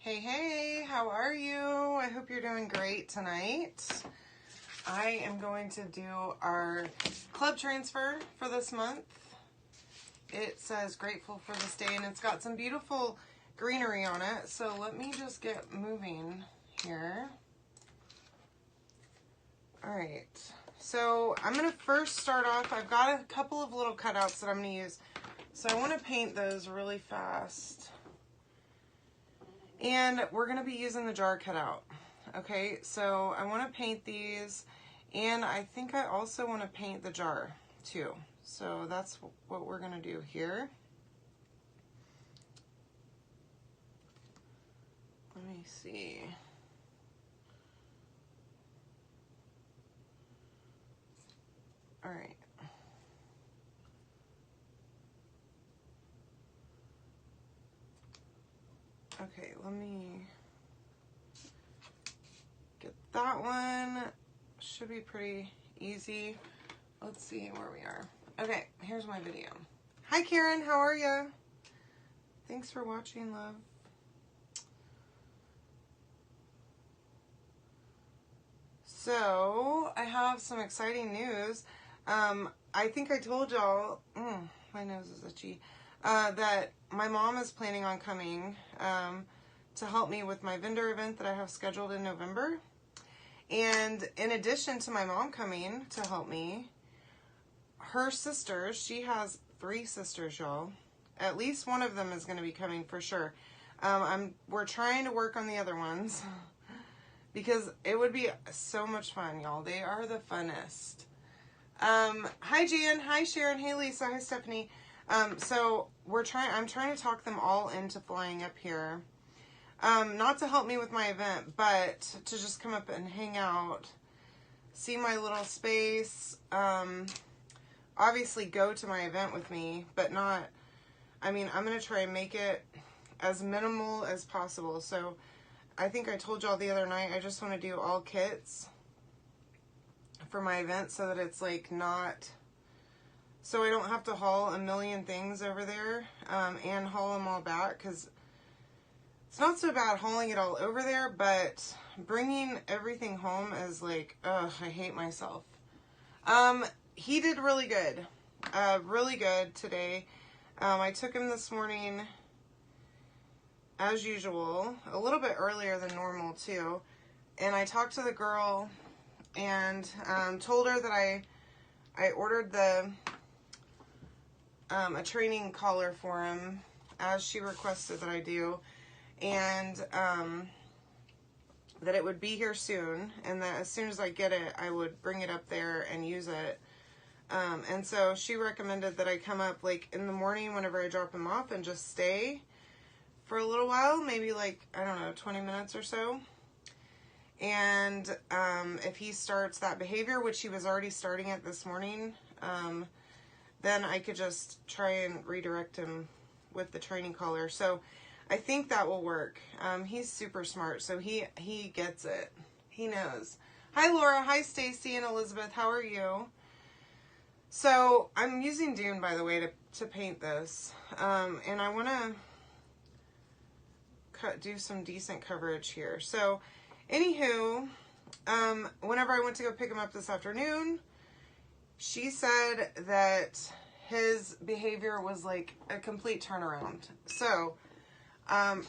Hey, how are you? I hope you're doing great tonight. I am going to do our club transfer for this month. It says grateful for this day and it's got some beautiful greenery on it. So let me just get moving here. All right, so I'm going to first start off. I've got a couple of little cutouts that I'm going to use. So I want to paint those really fast. And we're going to be using the jar cutout. Okay, so I want to paint these, and I think I also want to paint the jar too. So that's what we're going to do here. Let me see. All right. Okay, let me get that one. Should be pretty easy. Let's see where we are. Okay, here's my video. Hi Karen, how are you? Thanks for watching, love. So, I have some exciting news. I think I told y'all, my nose is itchy, that my mom is planning on coming to help me with my vendor event that I have scheduled in November. And in addition to my mom coming to help me, her sisters, she has 3 sisters, y'all. At least one of them is going to be coming for sure. We're trying to work on the other ones because it would be so much fun, y'all. They are the funnest. Hi Jan, hi Sharon, hey Lisa, hi Stephanie. So I'm trying to talk them all into flying up here. Not to help me with my event, but to just come up and hang out, see my little space, obviously go to my event with me, but not, I'm going to try and make it as minimal as possible. So I think I told y'all the other night, I just want to do all kits for my event so that it's like not, so I don't have to haul a million things over there and haul them all back, because it's not so bad hauling it all over there, but bringing everything home is like, ugh, I hate myself. He did really good today. I took him this morning as usual, a little bit earlier than normal too, and I talked to the girl and told her that I ordered a training collar for him as she requested that I do, and that it would be here soon, and that as soon as I get it, I would bring it up there and use it. And so she recommended that I come up like in the morning whenever I drop him off and just stay for a little while, maybe like, I don't know, 20 minutes or so. And if he starts that behavior, which he was already starting it this morning, then I could just try and redirect him with the training collar. So I think that will work. He's super smart, so he gets it. He knows. Hi Laura, hi Stacy and Elizabeth, how are you? So I'm using Dune, by the way, to paint this, and I want to do some decent coverage here. So anywho, whenever I went to go pick him up this afternoon, she said that his behavior was like a complete turnaround. So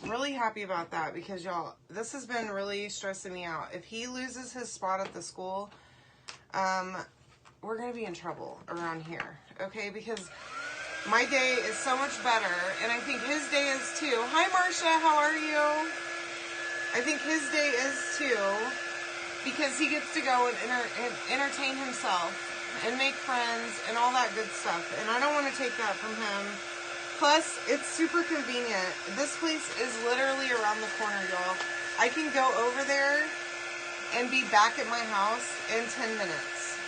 really happy about that, because y'all, this has been really stressing me out. If he loses his spot at the school, we're going to be in trouble around here, okay? Because my day is so much better, and I think his day is too. Hi, Marcia, how are you? I think his day is too, because he gets to go and entertain himself and make friends and all that good stuff, and I don't want to take that from him. Plus, it's super convenient. This place is literally around the corner, y'all. I can go over there and be back at my house in 10 minutes.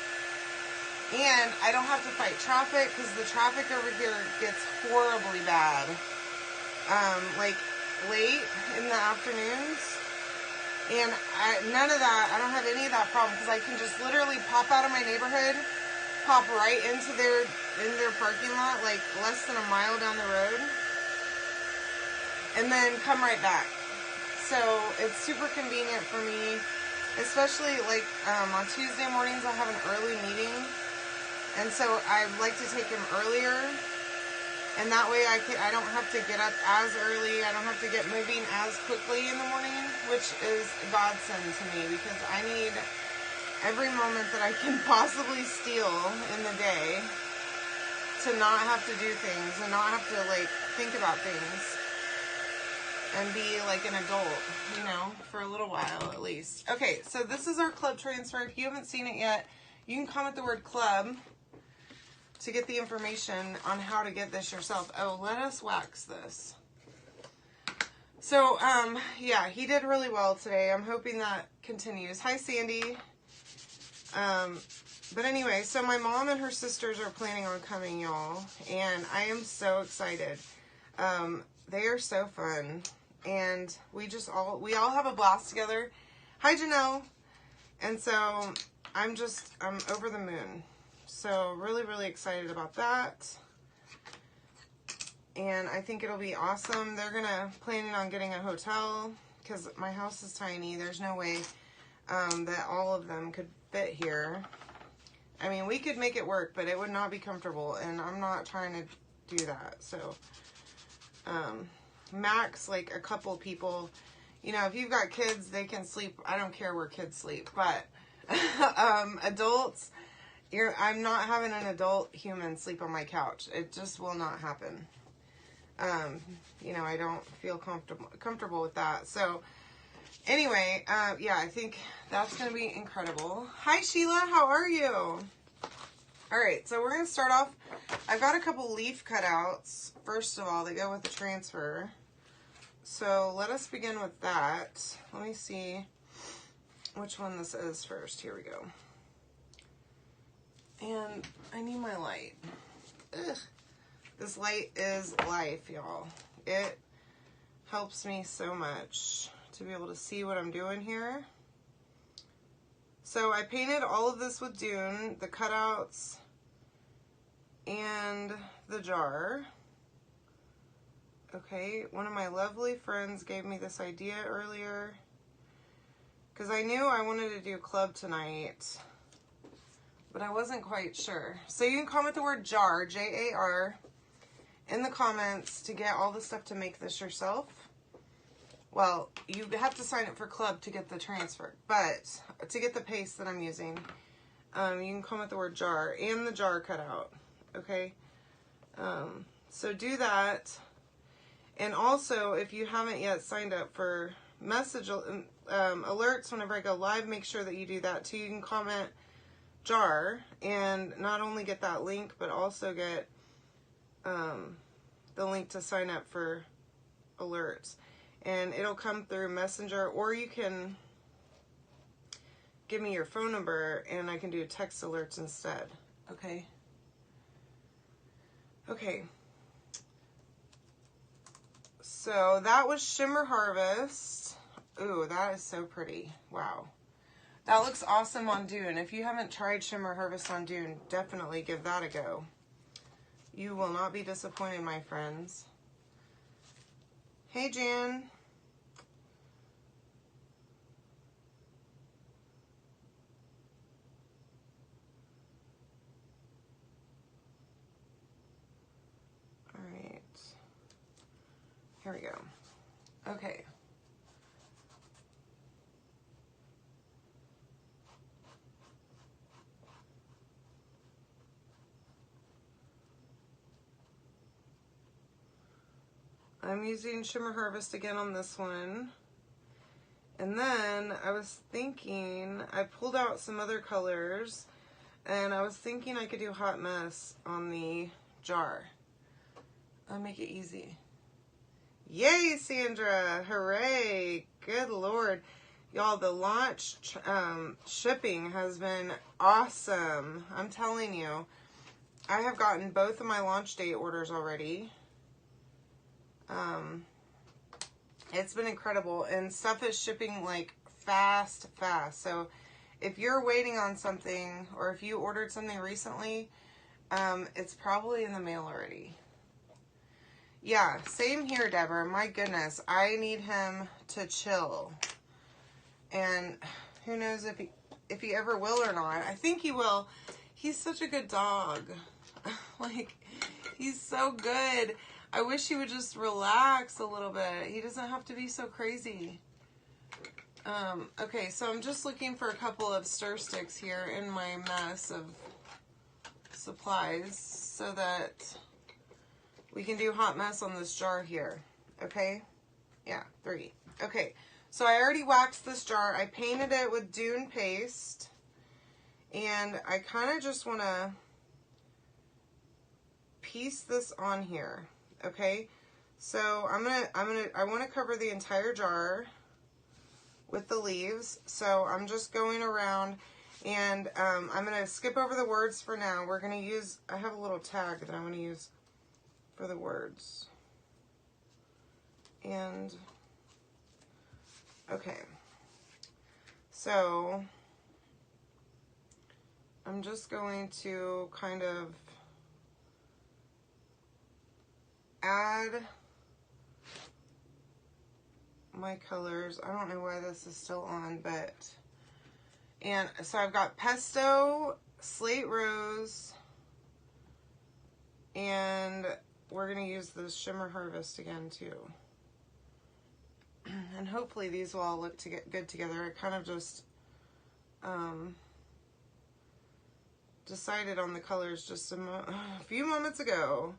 And I don't have to fight traffic, because the traffic over here gets horribly bad. Like late in the afternoons. And none of that, I don't have any of that problem, because I can just literally pop out of my neighborhood, pop right into their parking lot, like less than a mile down the road, and then come right back. So it's super convenient for me, especially like on Tuesday mornings I have an early meeting, and so I like to take him earlier, and that way I don't have to get up as early, I don't have to get moving as quickly in the morning, which is a godsend to me because I need every moment that I can possibly steal in the day to not have to do things and not have to like think about things. And be like an adult, you know, for a little while at least. Okay, so this is our club transfer. If you haven't seen it yet, you can comment the word club to get the information on how to get this yourself. Oh, let us wax this. So, yeah, he did really well today. I'm hoping that continues. Hi, Sandy. But anyway, so my mom and her sisters are planning on coming, y'all, and I am so excited. They are so fun. And we all have a blast together. Hi, Janelle. And so I'm over the moon. So really, really excited about that. And I think it'll be awesome. They're planning on getting a hotel because my house is tiny. There's no way that all of them could fit here. I mean, we could make it work, but it would not be comfortable. And I'm not trying to do that. So, max like a couple people, you know, if you've got kids, they can sleep. I don't care where kids sleep, but adults, I'm not having an adult human sleep on my couch. It just will not happen. You know, I don't feel comfortable with that. So anyway, yeah, I think that's going to be incredible. Hi, Sheila. How are you? All right. So we're going to start off. I've got a couple leaf cutouts. First of all, they go with the transfer. So let us begin with that. Let me see which one this is first. Here we go. And I need my light. Ugh. This light is life, y'all. It helps me so much to be able to see what I'm doing here. So I painted all of this with Dune, the cutouts, and the jar. Okay, one of my lovely friends gave me this idea earlier because I knew I wanted to do club tonight, but I wasn't quite sure. So you can comment the word jar, J-A-R, in the comments to get all the stuff to make this yourself. Well, you have to sign up for club to get the transfer, but to get the paste that I'm using, you can comment the word jar and the jar cutout, okay? So do that. And also, if you haven't yet signed up for message alerts whenever I go live, make sure that you do that too. You can comment jar and not only get that link, but also get the link to sign up for alerts. And it'll come through Messenger, or you can give me your phone number and I can do text alerts instead. Okay? Okay. So that was Shimmer Harvest. Ooh, that is so pretty. Wow. That looks awesome on Dune. If you haven't tried Shimmer Harvest on Dune, definitely give that a go. You will not be disappointed, my friends. Hey, Jan. All right. Here we go. Okay. I'm using Shimmer Harvest again on this one. And then I was thinking, I pulled out some other colors, and I was thinking I could do Hot Mess on the jar. I'll make it easy. Yay, Sandra! Hooray! Good Lord. Y'all, the launch shipping has been awesome. I'm telling you. I have gotten both of my launch date orders already. It's been incredible, and stuff is shipping like fast. So if you're waiting on something, or if you ordered something recently, it's probably in the mail already. Yeah, same here, Deborah. My goodness, I need him to chill. And who knows if he ever will or not. I think he will. He's such a good dog. Like, he's so good. I wish he would just relax a little bit. He doesn't have to be so crazy. Okay, so I'm just looking for a couple of stir sticks here in my mess of supplies so that we can do hot mess on this jar here. Okay? Yeah, 3. Okay, so I already waxed this jar. I painted it with Dune paste. And I kind of just want to piece this on here. Okay? So I want to cover the entire jar with the leaves. So I'm just going around, and I'm going to skip over the words for now. We're going to use, I have a little tag that I'm going to use for the words. And, okay. So I'm just going to kind of add my colors. I don't know why this is still on, but, and so I've got Pesto, Slate Rose, and we're going to use this Shimmer Harvest again too. And hopefully these will all look good together. I kind of just decided on the colors just a few moments ago.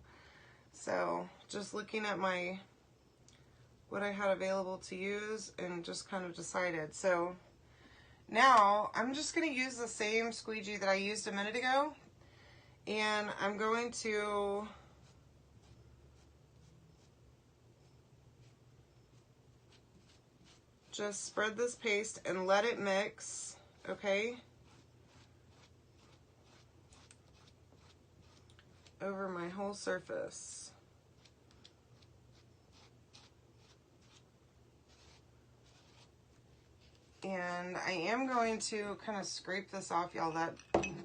So just looking at what I had available to use and just kind of decided. So now I'm just going to use the same squeegee that I used a minute ago, and I'm going to just spread this paste and let it mix, okay, over my whole surface. And I am going to kind of scrape this off, y'all. That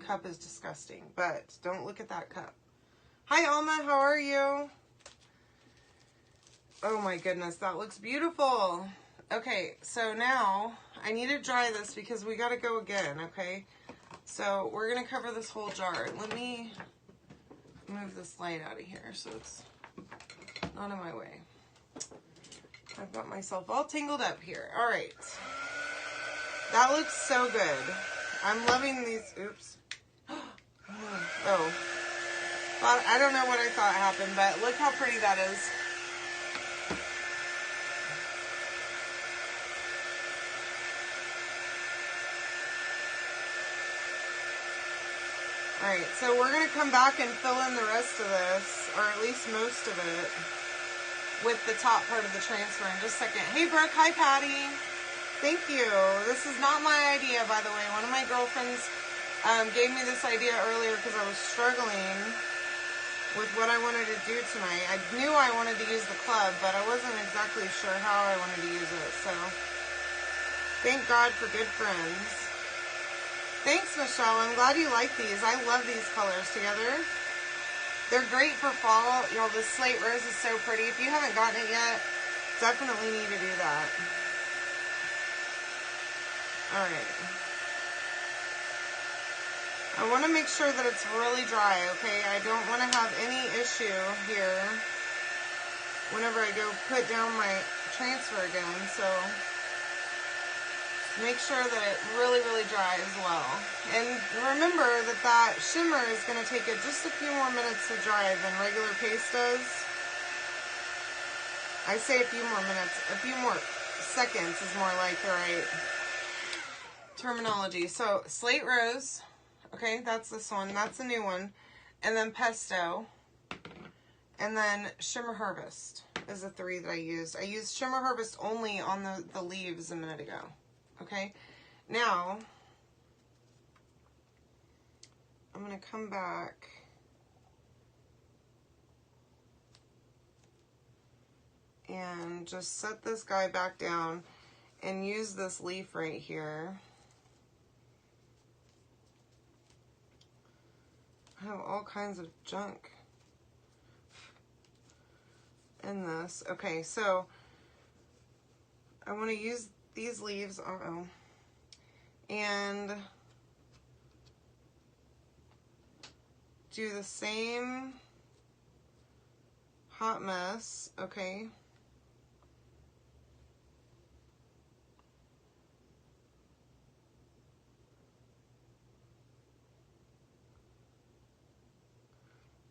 cup is disgusting, but don't look at that cup. Hi, Alma, how are you? Oh my goodness, that looks beautiful. Okay, so now I need to dry this because we got to go again, okay? So we're going to cover this whole jar. Let me move this light out of here so it's not in my way. I've got myself all tangled up here. All right. That looks so good. I'm loving these. Oops. Oh. I don't know what I thought happened, but look how pretty that is. Alright, so we're going to come back and fill in the rest of this, or at least most of it, with the top part of the transfer in just a second. Hey Brooke, hi Patty. Thank you. This is not my idea, by the way. One of my girlfriends gave me this idea earlier because I was struggling with what I wanted to do tonight. I knew I wanted to use the club, but I wasn't exactly sure how I wanted to use it. So, thank God for good friends. Thanks, Michelle. I'm glad you like these. I love these colors together. They're great for fall. You know, the slate rose is so pretty. If you haven't gotten it yet, definitely need to do that. All right. I want to make sure that it's really dry, okay? I don't want to have any issue here whenever I go put down my transfer again, so make sure that it really, really dries well. And remember that that shimmer is going to take it just a few more minutes to dry than regular paste does. I say a few more minutes, a few more seconds is more like the right terminology. So Slate Rose, okay, that's this one, that's a new one. And then Pesto. And then Shimmer Harvest is the 3 that I used. I used Shimmer Harvest only on the leaves a minute ago. Okay, now I'm going to come back and just set this guy back down and use this leaf right here. I have all kinds of junk. in this. Okay, so I want to use these leaves, and do the same hot mess, okay?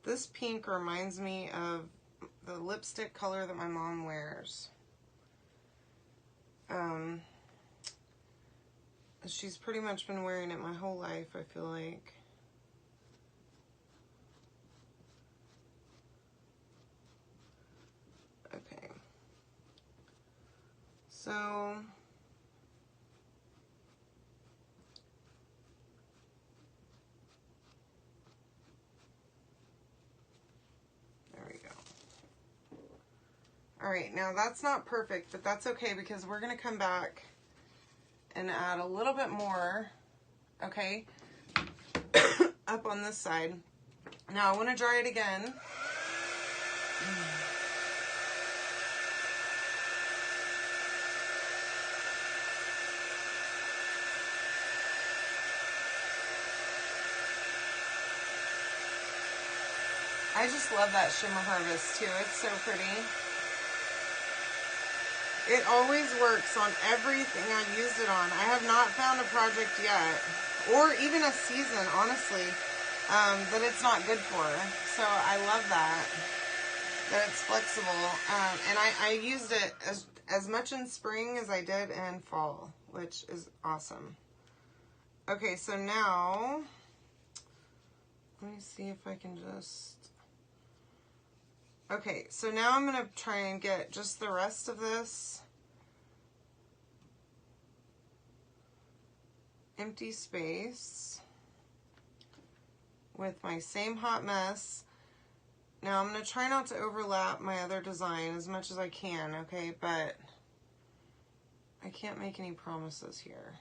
This pink reminds me of the lipstick color that my mom wears. She's pretty much been wearing it my whole life, I feel like. Okay. So there we go. All right, now that's not perfect, but that's okay because we're gonna come back and add a little bit more, okay, up on this side. Now I want to dry it again. I just love that Shimmer Harvest too. It's so pretty. It always works on everything I've used it on. I have not found a project yet, or even a season, honestly, that it's not good for. So I love that it's flexible. And I used it as much in spring as I did in fall, which is awesome. Okay, so now, let me see if I can just... Okay, so now I'm going to try and get just the rest of this empty space with my same hot mess. Now I'm going to try not to overlap my other design as much as I can, okay, but I can't make any promises here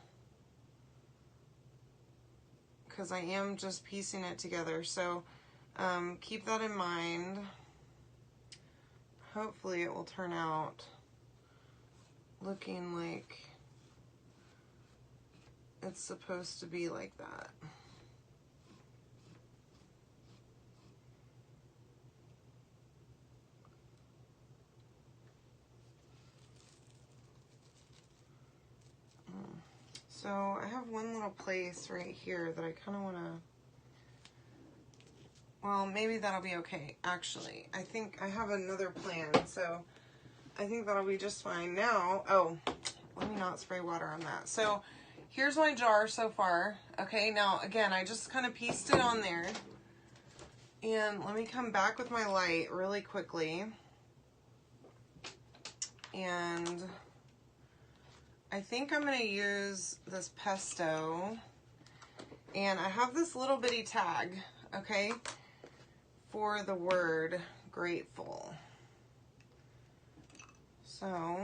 because I am just piecing it together, so keep that in mind. Hopefully it will turn out looking like it's supposed to be like that. So I have one little place right here that I kind of want to, well, maybe that'll be okay. Actually, I think I have another plan, so I think that'll be just fine. Now, oh, let me not spray water on that. So here's my jar so far. Okay, now again, I just kind of pieced it on there. And let me come back with my light really quickly. And I think I'm going to use this pesto. And I have this little bitty tag, okay, for the word grateful. So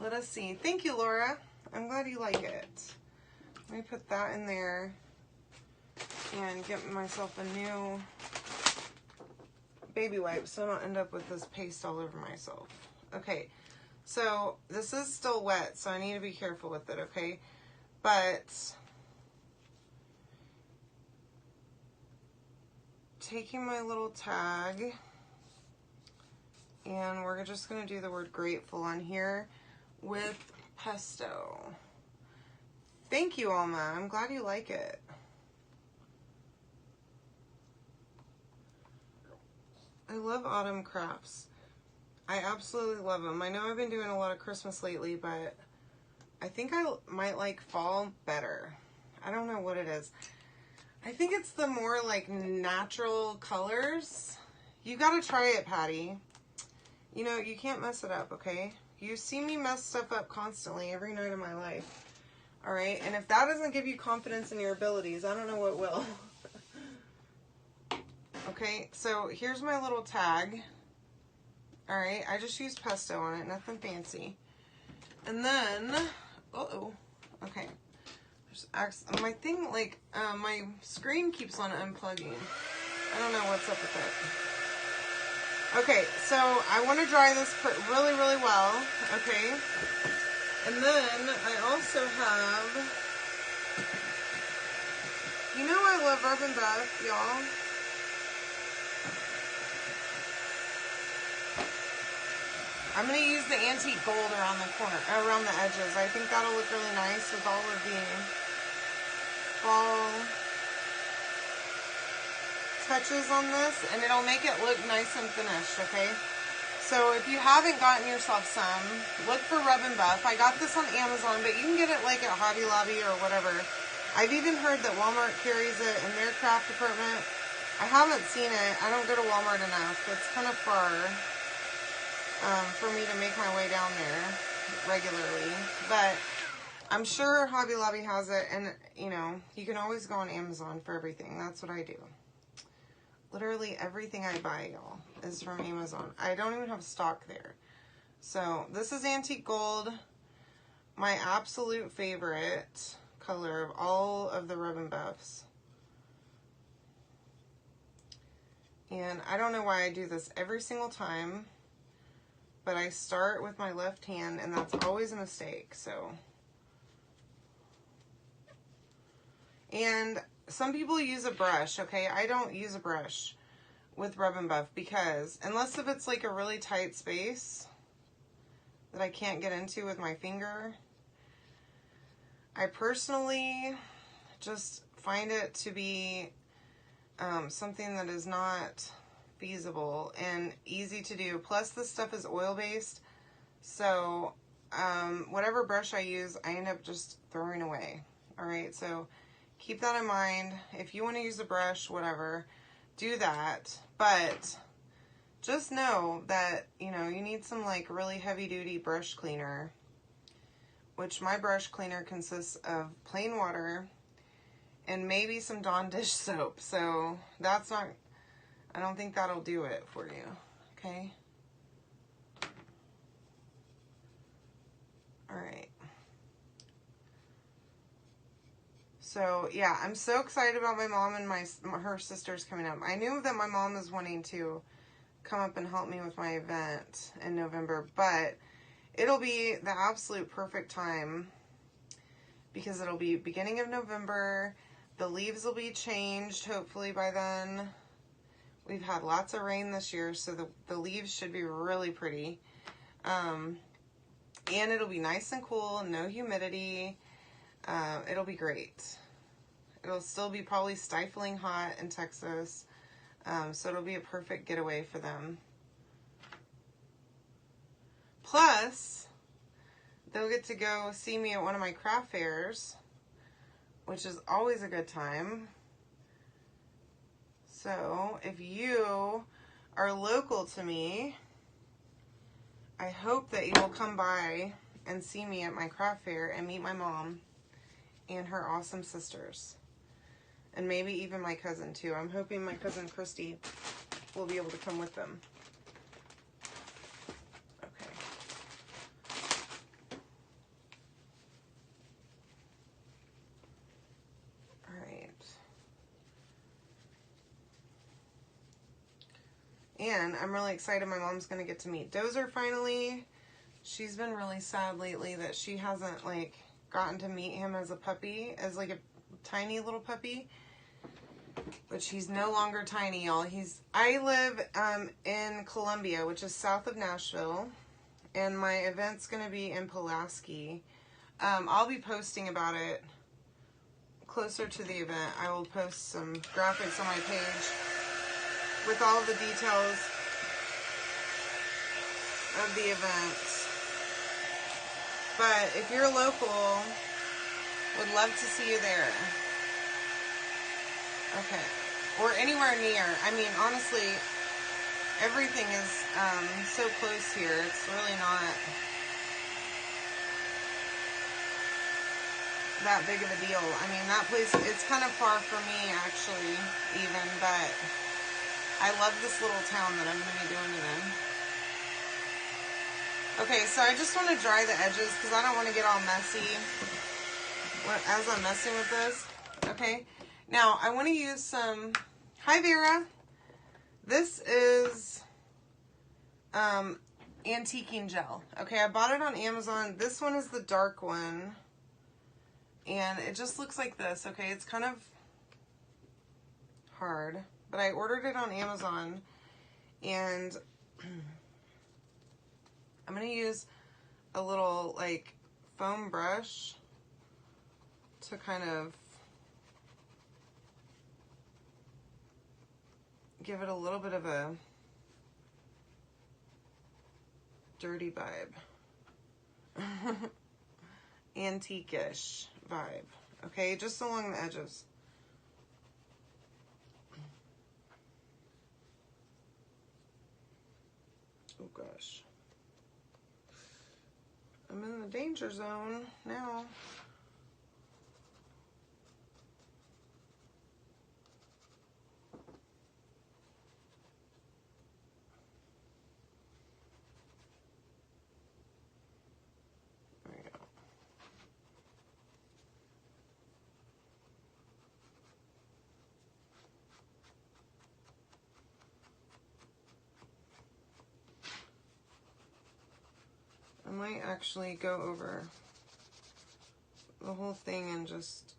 let us see. Thank you, Laura. I'm glad you like it. Let me put that in there and get myself a new baby wipe so I don't end up with this paste all over myself. Okay, so this is still wet, so I need to be careful with it, okay? But taking my little tag, and we're just going to do the word grateful on here with pesto. Thank you, Alma. I'm glad you like it. I love autumn crafts. I absolutely love them. I know I've been doing a lot of Christmas lately, but I think I might like fall better. I don't know what it is. I think it's the more like natural colors. You gotta try it, Patty. You know, you can't mess it up, okay? You see me mess stuff up constantly every night of my life. All right, and if that doesn't give you confidence in your abilities, I don't know what will. Okay, so here's my little tag. All right, I just used pesto on it, nothing fancy. And then, uh-oh, okay. My thing, like, my screen keeps on unplugging. I don't know what's up with it. Okay, so I want to dry this really, really well, okay? And then I also have, you know I love Rub and Buff, y'all. I'm going to use the antique gold around the edges. I think that'll look really nice with all of the fall touches on this, and it'll make it look nice and finished, okay? So if you haven't gotten yourself some, look for Rub and Buff. I got this on Amazon, but you can get it like at Hobby Lobby or whatever. I've even heard that Walmart carries it in their craft department. I haven't seen it. I don't go to Walmart enough. It's kind of far for me to make my way down there regularly. But I'm sure Hobby Lobby has it, and you know, you can always go on Amazon for everything. That's what I do. Literally everything I buy, y'all, is from Amazon. I don't even have stock there. So this is antique gold, my absolute favorite color of all of the Rub and Buffs. And I don't know why I do this every single time, but I start with my left hand, and that's always a mistake. So, and some people use a brush, okay? I don't use a brush with Rub and Buff because unless if it's like a really tight space that I can't get into with my finger, I personally just find it to be something that is not feasible and easy to do. Plus this stuff is oil based, so whatever brush I use, I end up just throwing away. All right, so keep that in mind. If you want to use a brush, whatever, do that. But just know that, you know, you need some like really heavy duty brush cleaner, which my brush cleaner consists of plain water and maybe some Dawn dish soap. So that's not, I don't think that'll do it for you. Okay. All right. So yeah, I'm so excited about my mom and her sisters coming up. I knew that my mom was wanting to come up and help me with my event in November, but it'll be the absolute perfect time because it'll be beginning of November. The leaves will be changed hopefully by then. We've had lots of rain this year, so the leaves should be really pretty. And it'll be nice and cool, no humidity. It'll be great. It'll still be probably stifling hot in Texas, so it'll be a perfect getaway for them. Plus, they'll get to go see me at one of my craft fairs, which is always a good time. So, if you are local to me, I hope that you will come by and see me at my craft fair and meet my mom and her awesome sisters. And maybe even my cousin too. I'm hoping my cousin Christy will be able to come with them. Okay. All right. And I'm really excited my mom's going to get to meet Dozer finally. She's been really sad lately that she hasn't like gotten to meet him as a puppy, as like a tiny little puppy. But he's no longer tiny, y'all. I live in Columbia, which is south of Nashville, and my event's going to be in Pulaski. I'll be posting about it closer to the event. I will post some graphics on my page with all the details of the event. But if you're local, would love to see you there. Okay. Or anywhere near. I mean, honestly, everything is so close here. It's really not that big of a deal. I mean, that place, it's kind of far for me, actually, even, but I love this little town that I'm going to be doing it in. Okay, so I just want to dry the edges because I don't want to get all messy as I'm messing with this. Okay. Now, I want to use some, hi Vera, this is antiquing gel. Okay, I bought it on Amazon. This one is the dark one. And it just looks like this, okay? It's kind of hard. But I ordered it on Amazon. And I'm going to use a little, like, foam brush to kind of give it a little bit of a dirty vibe. Antique-ish vibe. Okay, just along the edges. Oh gosh. I'm in the danger zone now. There we go. I might actually go over the whole thing and just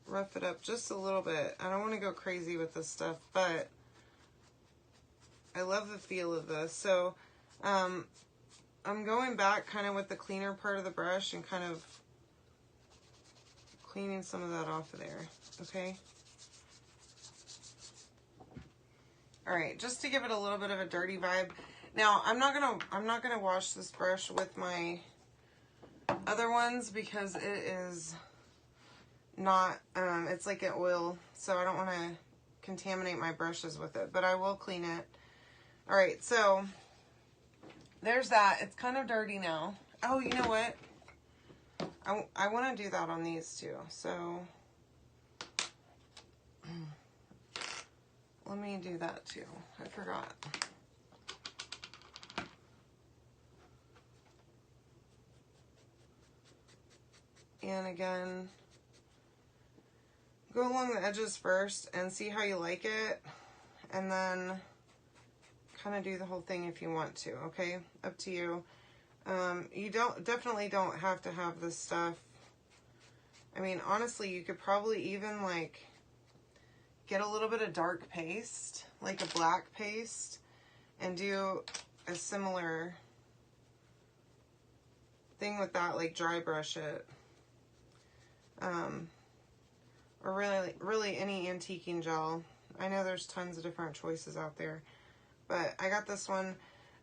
rough it up just a little bit. I don't want to go crazy with this stuff, but I love the feel of this. So I'm going back kind of with the cleaner part of the brush and kind of cleaning some of that off of there, okay? All right, just to give it a little bit of a dirty vibe. Now, I'm not gonna wash this brush with my other ones because it is not, it's like an oil, so I don't want to contaminate my brushes with it, but I will clean it. All right, so there's that. It's kind of dirty now. Oh, you know what? I want to do that on these too, so let me do that too. I forgot. And again, go along the edges first and see how you like it, and then kind of do the whole thing if you want to, okay? Up to you. You definitely don't have to have this stuff. I mean, honestly, you could probably even, like, get a little bit of dark paste, like a black paste, and do a similar thing with that, like dry brush it. Or really any antiquing gel. I know there's tons of different choices out there, but I got this one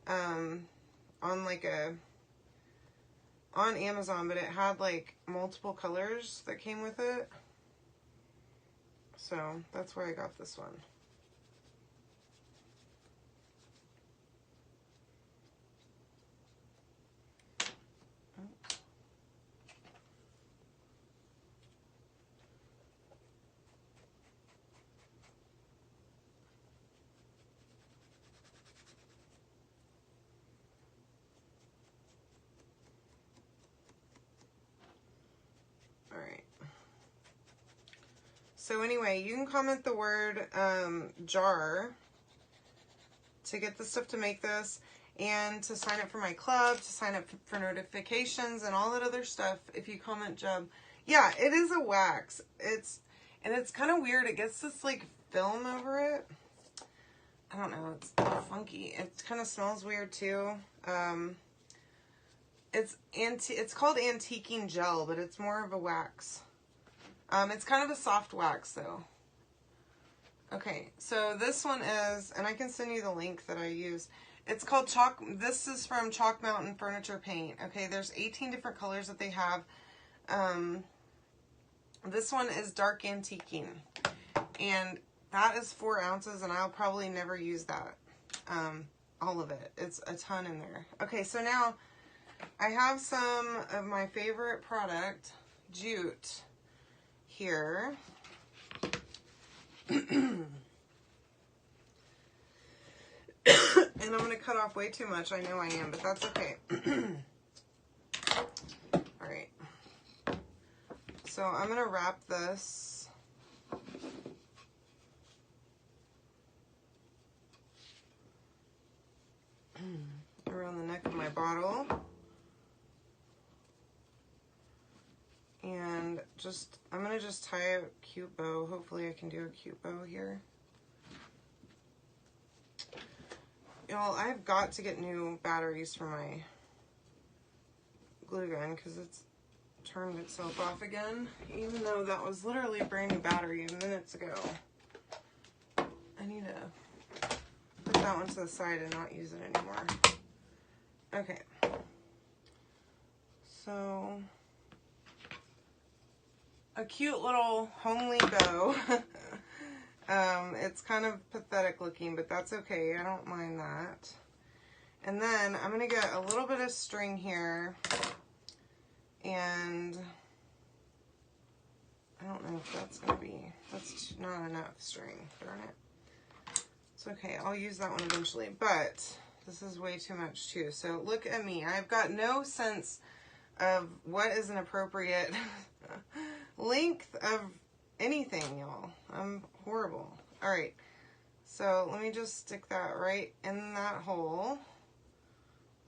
on Amazon, but it had like multiple colors that came with it, so that's where I got this one. So anyway, you can comment the word jar to get the stuff to make this, and to sign up for my club, to sign up for notifications and all that other stuff. If you comment Jub, yeah, it is a wax. It's kind of weird. It gets this like film over it. I don't know. It's funky. It kind of smells weird too. It's called antiquing gel, but it's more of a wax. It's kind of a soft wax though. Okay, so this one is, and I can send you the link that I use. It's called Chalk. This is from Chalk Mountain Furniture Paint. Okay, there's 18 different colors that they have. This one is dark antiquing, and that is 4 ounces, and I'll probably never use that. All of it. It's a ton in there. Okay, so now I have some of my favorite product, jute, here. And I'm going to cut off way too much. I know I am, but that's okay. Alright. So I'm going to wrap this. around the neck of my bottle. And just, I'm going to just tie a cute bow. Hopefully I can do a cute bow here. Y'all, I've got to get new batteries for my glue gun because it's turned itself off again, even though that was literally a brand new battery minutes ago. I need to put that one to the side and not use it anymore. Okay. So, a cute little homely bow. It's kind of pathetic looking, but that's okay. I don't mind that. And then I'm going to get a little bit of string here. And I don't know if that's going to be, that's not enough string, darn it. It's okay, I'll use that one eventually, but this is way too much too. So look at me, I've got no sense of what is an appropriate length of anything, y'all. I'm horrible. All right, so let me just stick that right in that hole.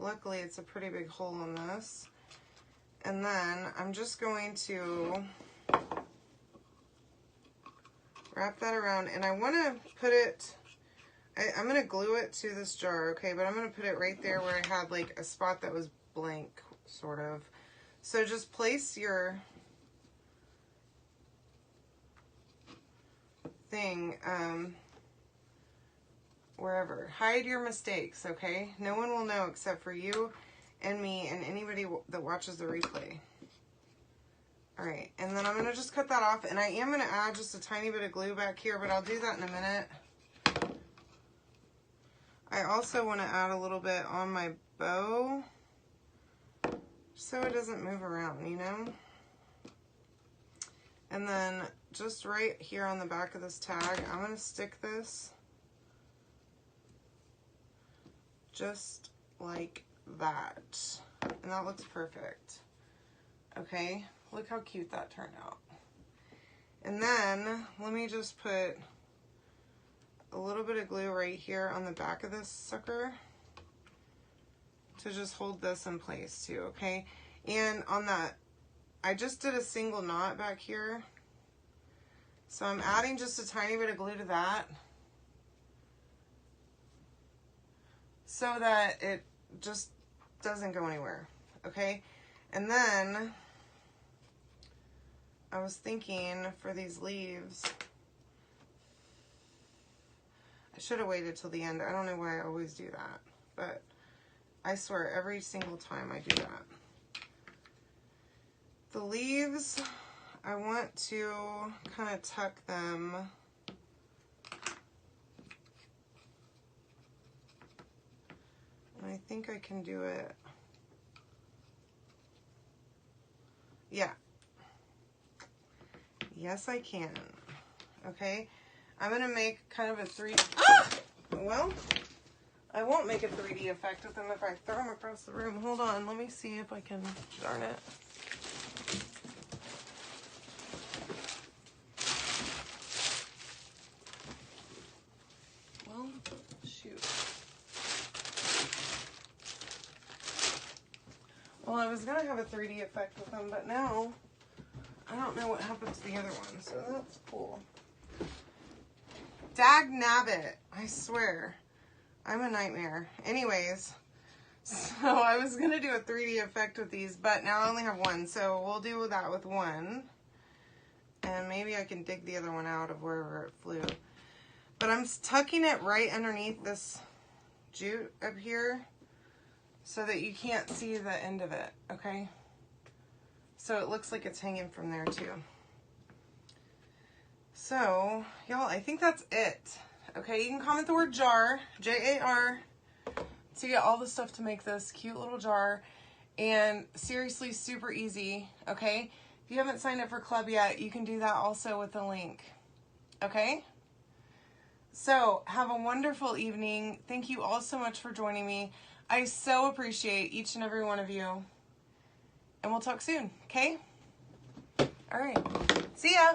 Luckily, it's a pretty big hole in this. And then I'm just going to wrap that around, and I want to put it, I'm going to glue it to this jar, okay, but I'm going to put it right there where I had like a spot that was blank, sort of. So just place your thing wherever. Hide your mistakes, okay? No one will know except for you and me and anybody that watches the replay. Alright, and then I'm going to just cut that off, and I am going to add just a tiny bit of glue back here, but I'll do that in a minute. I also want to add a little bit on my bow, so it doesn't move around, you know? And then just right here on the back of this tag, I'm going to stick this just like that. And that looks perfect. Okay, look how cute that turned out. And then let me just put a little bit of glue right here on the back of this sucker to just hold this in place too, okay? And on that, I just did a single knot back here. So I'm adding just a tiny bit of glue to that so that it just doesn't go anywhere, okay? And then I was thinking for these leaves, I should have waited till the end. I don't know why I always do that, but I swear every single time I do that. The leaves, I want to kind of tuck them and I think I can do it. Yeah. Yes, I can. Okay. I'm going to make kind of a 3D. Ah! Well, I won't make a 3D effect with them if I throw them across the room. Hold on. Let me see if I can. Darn it. Well, shoot. Well, I was going to have a 3D effect with them, but now I don't know what happened to the other one, so that's cool. Dag nabbit, I swear. I'm a nightmare. Anyways, so I was going to do a 3D effect with these, but now I only have one, so we'll do that with one. And maybe I can dig the other one out of wherever it flew. But I'm tucking it right underneath this jute up here so that you can't see the end of it, okay? So it looks like it's hanging from there too. So, y'all, I think that's it. Okay, you can comment the word jar, J-A-R, to get all the stuff to make this cute little jar. And seriously, super easy, okay? If you haven't signed up for club yet, you can do that also with the link, okay? So, have a wonderful evening. Thank you all so much for joining me. I so appreciate each and every one of you. And we'll talk soon, okay? All right. See ya.